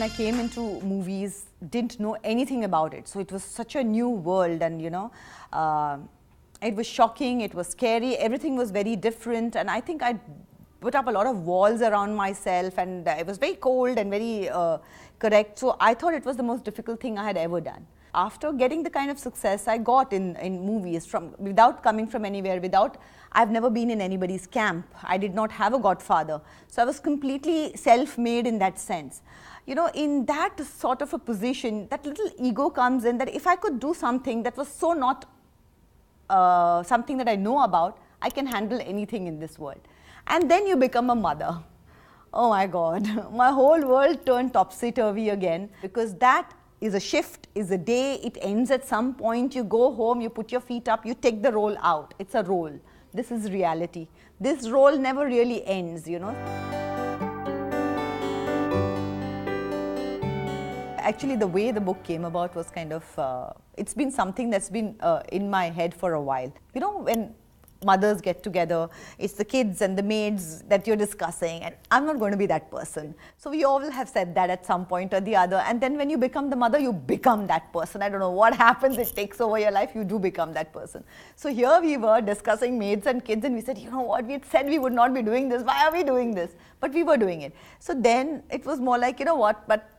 I came into movies, didn't know anything about it. So it was such a new world, and it was shocking, it was scary, everything was very different, and I think I put up a lot of walls around myself, and it was very cold and very correct. So I thought it was the most difficult thing I had ever done. After getting the kind of success I got in movies, without coming from anywhere, I've never been in anybody's camp. I did not have a godfather. So I was completely self-made in that sense. In that sort of a position, that little ego comes in, that if I could do something that was so not something that I know about, I can handle anything in this world. And then you become a mother. Oh my God, my whole world turned topsy-turvy again, because that is a shift, is a day, it ends at some point, you go home, you put your feet up, you take the role out. It's a role. This is reality. This role never really ends, Actually, the way the book came about was kind of, it's been something that's been in my head for a while. When mothers get together, it's the kids and the maids that you're discussing, and I'm not going to be that person. So we all have said that at some point or the other, and then when you become the mother, you become that person. I don't know what happens, it takes over your life, you do become that person. So here we were discussing maids and kids, and we said, what, we had said we would not be doing this, why are we doing this? But we were doing it. So then it was more like, but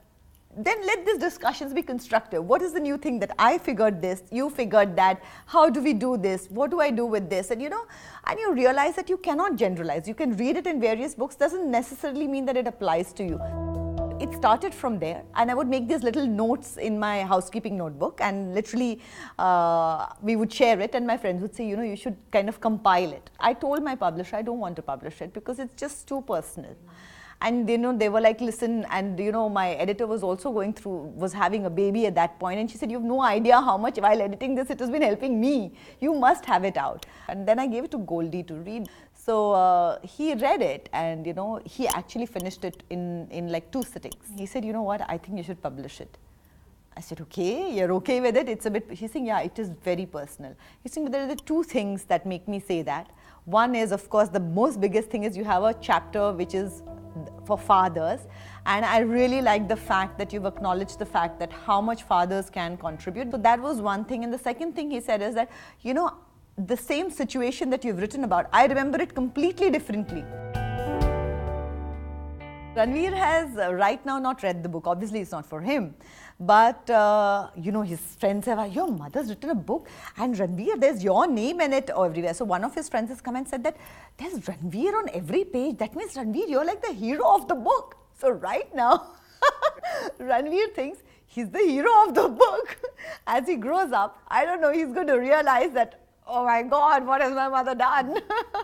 then let these discussions be constructive. What is the new thing that I figured this, you figured that, how do we do this, what do I do with this? And and you realize that you cannot generalize. You can read it in various books, doesn't necessarily mean that it applies to you. It started from there, and I would make these little notes in my housekeeping notebook, and literally we would share it, and my friends would say, you should kind of compile it. I told my publisher I don't want to publish it because it's just too personal. And they were like, listen, and my editor was also was having a baby at that point, and she said, you have no idea how much while editing this it has been helping me. You must have it out. And then I gave it to Goldie to read. So he read it, and he actually finished it in like 2 sittings. He said, what, I think you should publish it. I said, okay, you're okay with it? It's a bit, he's saying, yeah, it is very personal. He's saying, but there are the 2 things that make me say that. One is, of course, the most biggest thing is you have a chapter which is for fathers, and I really like the fact that you've acknowledged the fact that how much fathers can contribute. So that was one thing. And the second thing he said is that, the same situation that you've written about, I remember it completely differently. Ranveer has right now not read the book. Obviously, it's not for him. But, his friends have, your mother's written a book, and Ranveer, there's your name in it everywhere. So one of his friends has come and said that there's Ranveer on every page. That means, Ranveer, you're like the hero of the book. So right now, Ranveer thinks he's the hero of the book. As he grows up, I don't know, he's going to realize that, oh my God, what has my mother done?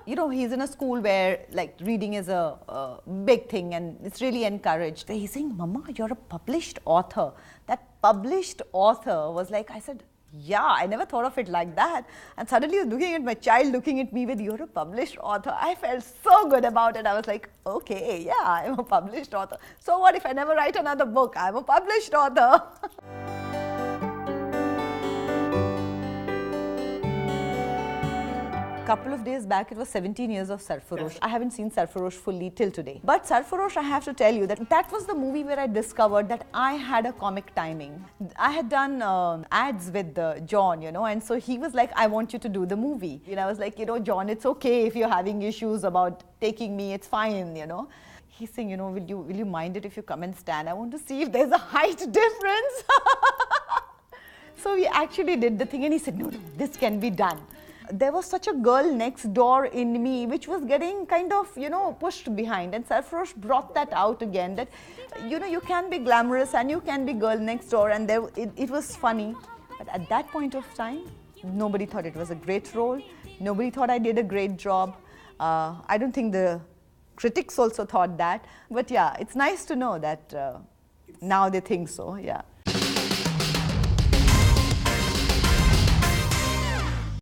He's in a school where like reading is a big thing, and it's really encouraged. He's saying, Mama, you're a published author. That published author was like, I said, yeah, I never thought of it like that. And suddenly he was looking at my child, looking at me with, you're a published author. I felt so good about it. I was like, okay, yeah, I'm a published author. So what if I never write another book? I'm a published author. Couple of days back, it was 17 years of Sarfarosh. I haven't seen Sarfarosh fully till today. But Sarfarosh, I have to tell you that was the movie where I discovered that I had a comic timing. I had done ads with John, and so he was like, I want you to do the movie. I was like, John, it's okay if you're having issues about taking me, it's fine, He's saying, will you mind it if you come and stand? I want to see if there's a height difference. So we actually did the thing, and he said, no, this can be done. There was such a girl next door in me which was getting kind of, pushed behind, and Sarfarosh brought that out again, that, you can be glamorous and you can be girl next door, and it was funny. But at that point of time, nobody thought it was a great role. Nobody thought I did a great job. I don't think the critics also thought that. But yeah, it's nice to know that now they think so, yeah.